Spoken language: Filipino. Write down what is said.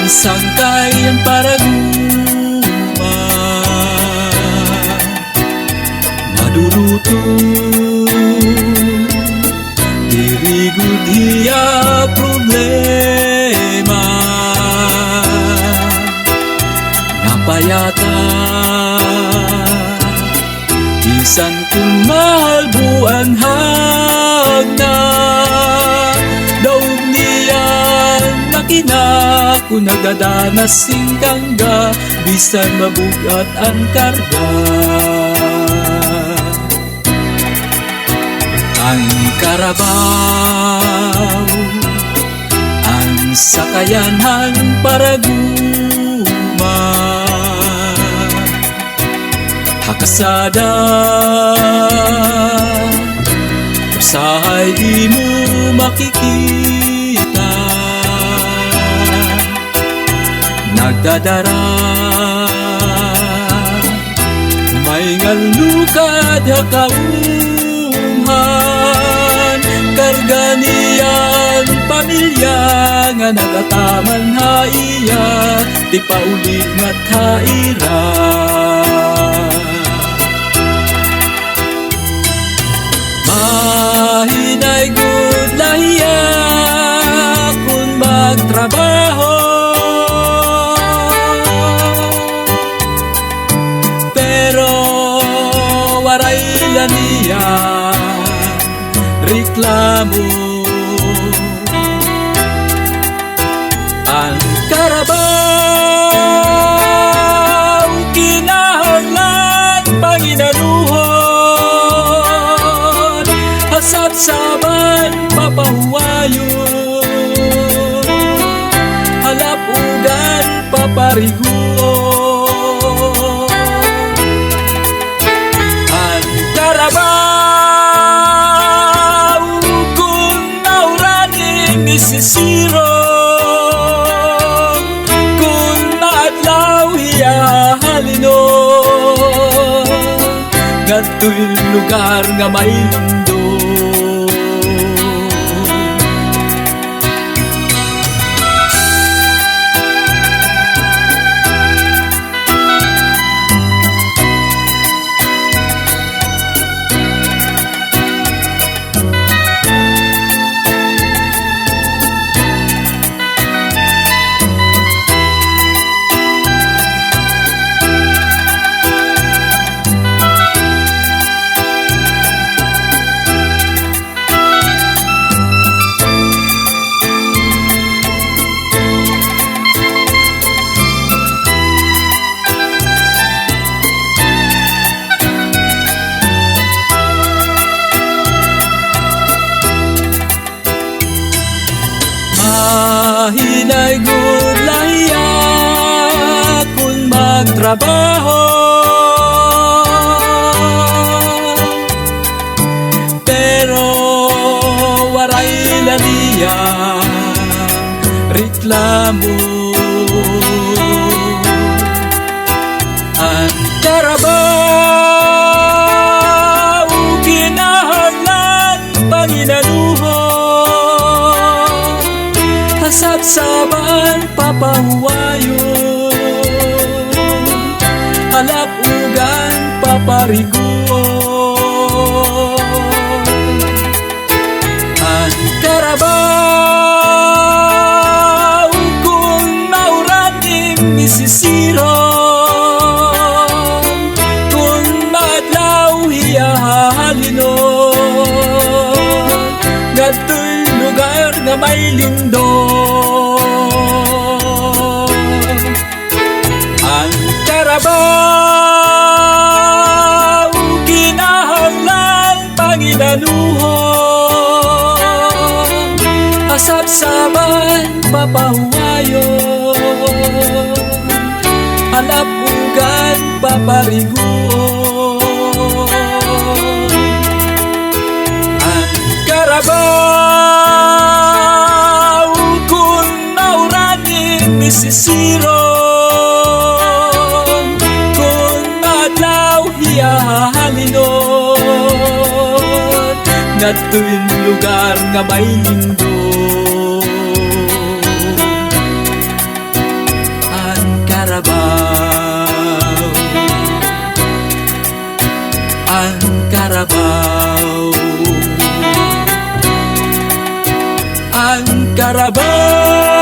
sangkayan para guma maduluto dirigud hiya problema napayata bisan kung mahal buwan hagna daog niyan nakina kung nagdadanas singkangga bisan mabugat ang karga ang karabaw ang sakayanhan para guma hakasada usahay imo makikita nagdadara may ngalukad hakaumhan karga niyan pamilya nga nagataman haiya di paulit nga't haira mahinay gud lahiya kung magtrabaho pero waray laniya reklamo ang karabaw kinahanglan panginaluhon hasabsaban papahuwayon halap ugan papariguon ang karabaw kung nauraning nisisiro kung maadlaw hiya halino ngadto'y lugar nga may lindo mahinay gud lahiya kung magtrabaho pero waray laniya reklamo ang karabaw kinahanglan panginaluhon hasabsaban papahuwayon halap ugan papariguon ang karabaw kung nauraning misisiron kung maadlaw hiya halinon ngadto'y lugar nga may lindo ang karabaw kinahanglan panginaluhon hasabsaban papahuwayon halap ugan papariguon ang karabaw kung nauraning misisiron kung maadlaw hiya halinon ngadto'y lugar nga may lindo Carabao, ang Carabao, ang Carabao.